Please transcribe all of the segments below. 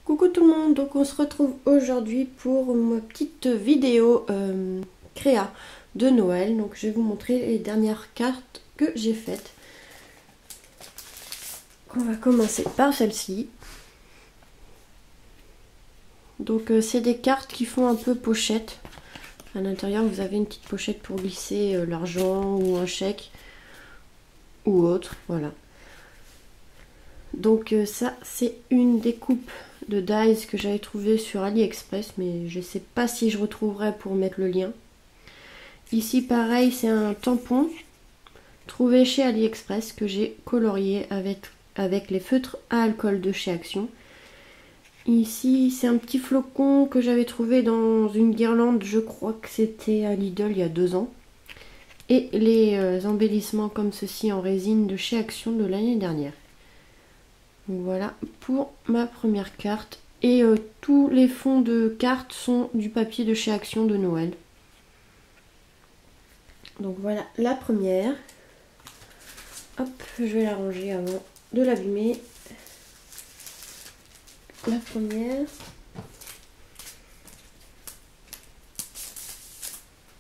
Coucou tout le monde, donc on se retrouve aujourd'hui pour ma petite vidéo créa de Noël. Donc je vais vous montrer les dernières cartes que j'ai faites. On va commencer par celle-ci. Donc c'est des cartes qui font un peu pochette. À l'intérieur vous avez une petite pochette pour glisser l'argent ou un chèque ou autre, voilà. Donc ça c'est une découpe de dies que j'avais trouvé sur AliExpress, mais je sais pas si je retrouverai pour mettre le lien. Ici pareil, c'est un tampon trouvé chez AliExpress que j'ai colorié avec les feutres à alcool de chez Action. Ici c'est un petit flocon que j'avais trouvé dans une guirlande, je crois que c'était à Lidl il y a 2 ans. Et les embellissements comme ceci en résine de chez Action de l'année dernière. Donc voilà pour ma première carte. Et tous les fonds de cartes sont du papier de chez Action de Noël. Donc voilà la première. Hop, je vais la ranger avant de l'abîmer. La première.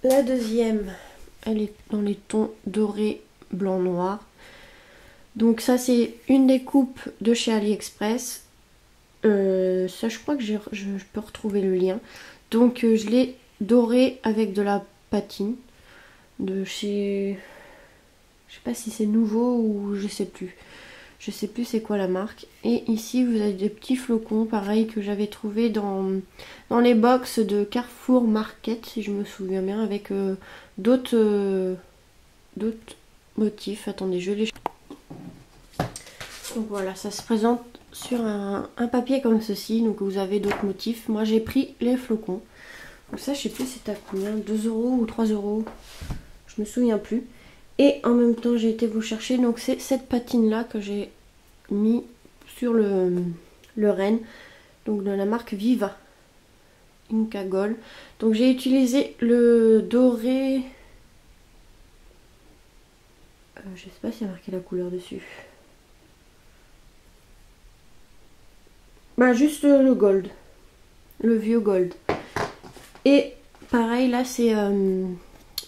La deuxième, elle est dans les tons doré, blanc, noir. Donc ça c'est une découpe de chez AliExpress. Ça je crois que je peux retrouver le lien. Donc je l'ai doré avec de la patine de chez... Je sais pas si c'est nouveau ou je sais plus. Je sais plus c'est quoi la marque. Et ici vous avez des petits flocons pareil que j'avais trouvé dans les box de Carrefour Market si je me souviens bien, avec d'autres motifs. Attendez, je les... Donc voilà, ça se présente sur un papier comme ceci. Donc vous avez d'autres motifs. Moi j'ai pris les flocons. Donc ça je sais plus c'était à combien, 2 € ou 3 €. Je me souviens plus. Et en même temps j'ai été vous chercher. Donc c'est cette patine là que j'ai mis sur le renne. Donc de la marque Viva. Inca Gold. Donc j'ai utilisé le doré. Je sais pas s'il y a marqué la couleur dessus. Bah juste le gold, le vieux gold. Et pareil là c'est une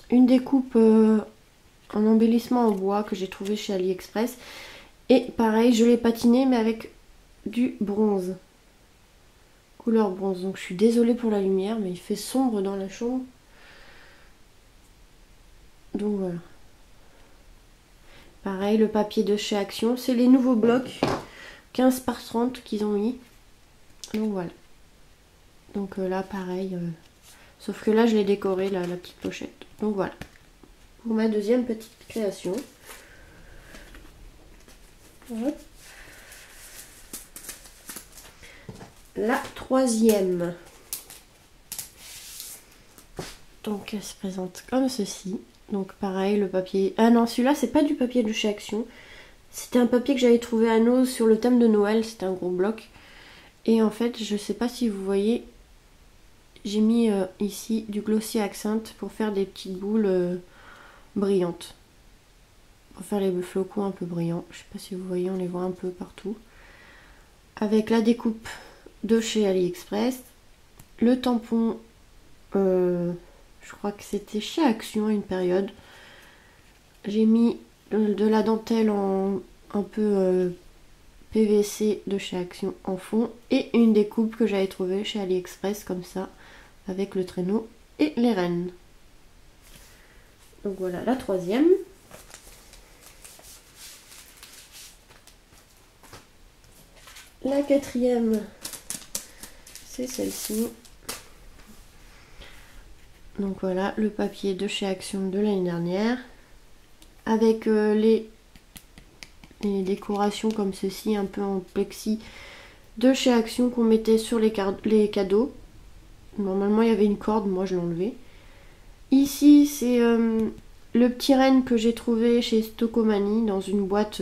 découpe en embellissement en bois que j'ai trouvé chez AliExpress. Et pareil je l'ai patiné mais avec du bronze, couleur bronze. Donc je suis désolée pour la lumière mais il fait sombre dans la chambre. Donc voilà. Pareil le papier de chez Action, c'est les nouveaux blocs 15 par 30 qu'ils ont mis. Donc voilà. Donc là pareil, sauf que là je l'ai décoré la petite pochette. Donc voilà. Pour ma deuxième petite création. Hop. La troisième. Donc elle se présente comme ceci. Donc pareil le papier. Ah non, celui-là c'est pas du papier de chez Action. C'était un papier que j'avais trouvé à Nose sur le thème de Noël. C'était un gros bloc. Et en fait je sais pas si vous voyez, j'ai mis ici du glossy accent pour faire des petites boules brillantes. Pour faire les flocons un peu brillants. Je sais pas si vous voyez, on les voit un peu partout. Avec la découpe de chez AliExpress. Le tampon, je crois que c'était chez Action à une période. J'ai mis de la dentelle en un peu PVC de chez Action en fond. Et une découpe que j'avais trouvée chez AliExpress comme ça. Avec le traîneau et les rennes. Donc voilà la troisième. La quatrième, c'est celle-ci. Donc voilà le papier de chez Action de l'année dernière. Avec les décorations comme ceci, un peu en plexi de chez Action qu'on mettait sur les cadeaux. Normalement il y avait une corde, moi je l'ai enlevé. Ici c'est le petit renne que j'ai trouvé chez Stocomanie dans une boîte.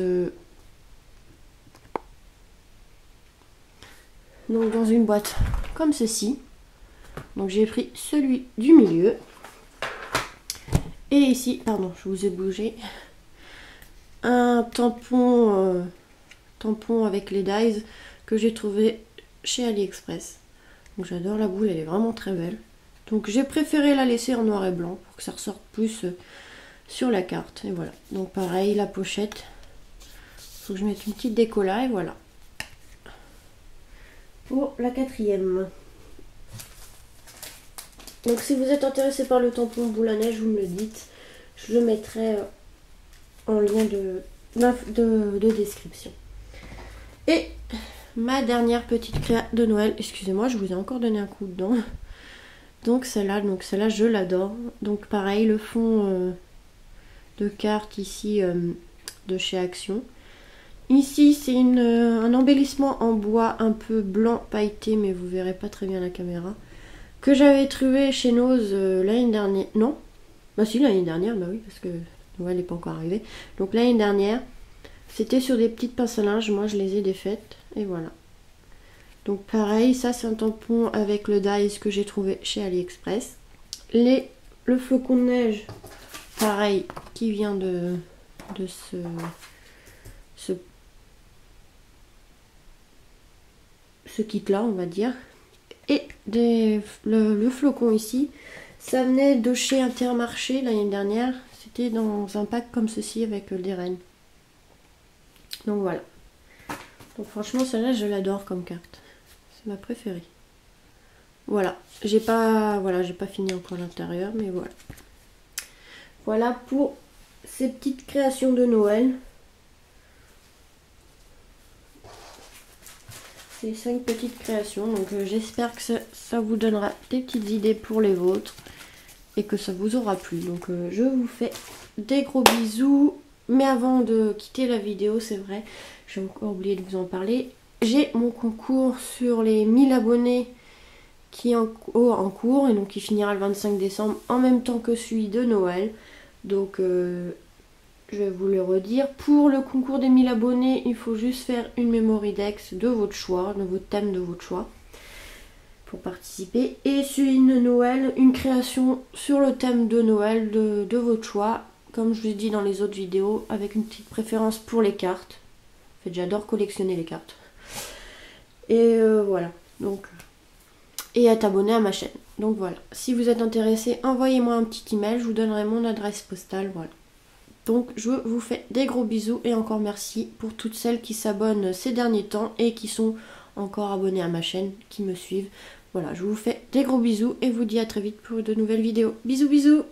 Donc dans une boîte comme ceci. Donc j'ai pris celui du milieu. Et ici, pardon, je vous ai bougé. Un tampon avec les dies que j'ai trouvé chez AliExpress. Donc j'adore la boule, elle est vraiment très belle. Donc j'ai préféré la laisser en noir et blanc pour que ça ressorte plus sur la carte. Et voilà. Donc pareil, la pochette. Faut que je mette une petite déco là et voilà. Pour la 4e. Donc si vous êtes intéressé par le tampon boule à neige, vous me le dites. Je le mettrai en lien de description. Et ma dernière petite créa de Noël. Excusez-moi, je vous ai encore donné un coup dedans. Donc celle-là, je l'adore. Donc pareil, le fond de carte ici de chez Action. Ici, c'est un embellissement en bois un peu blanc pailleté, mais vous verrez pas très bien la caméra. Que j'avais trouvé chez Nose l'année dernière. Non, bah si, l'année dernière, bah oui, parce que Noël n'est pas encore arrivé. Donc l'année dernière, c'était sur des petites pinces à linge. Moi, je les ai défaites. Et voilà. Donc pareil, ça c'est un tampon avec le dies que j'ai trouvé chez AliExpress. Le flocon de neige, pareil, qui vient de ce kit là, on va dire. Et le flocon ici, ça venait de chez Intermarché l'année dernière. C'était dans un pack comme ceci avec des rennes. Donc voilà. Donc franchement, celle-là, je l'adore comme carte. C'est ma préférée. Voilà. J'ai pas fini encore l'intérieur, mais voilà. Voilà pour ces petites créations de Noël. Ces 5 petites créations. Donc j'espère que ça vous donnera des petites idées pour les vôtres. Et que ça vous aura plu. Donc je vous fais des gros bisous. Mais avant de quitter la vidéo, c'est vrai, j'ai encore oublié de vous en parler. J'ai mon concours sur les 1000 abonnés qui est en cours et donc qui finira le 25 décembre en même temps que celui de Noël. Donc je vais vous le redire. Pour le concours des 1000 abonnés, il faut juste faire une memory dex de votre choix, de votre thème de votre choix pour participer. Et celui de Noël, une création sur le thème de Noël de votre choix. Comme je vous ai dit dans les autres vidéos, avec une petite préférence pour les cartes. En fait, j'adore collectionner les cartes. Et voilà. Donc, et à t'abonner à ma chaîne. Donc voilà. Si vous êtes intéressé, envoyez-moi un petit email. Je vous donnerai mon adresse postale. Voilà. Donc, je vous fais des gros bisous. Et encore merci pour toutes celles qui s'abonnent ces derniers temps et qui sont encore abonnées à ma chaîne, qui me suivent. Voilà, je vous fais des gros bisous et vous dis à très vite pour de nouvelles vidéos. Bisous, bisous!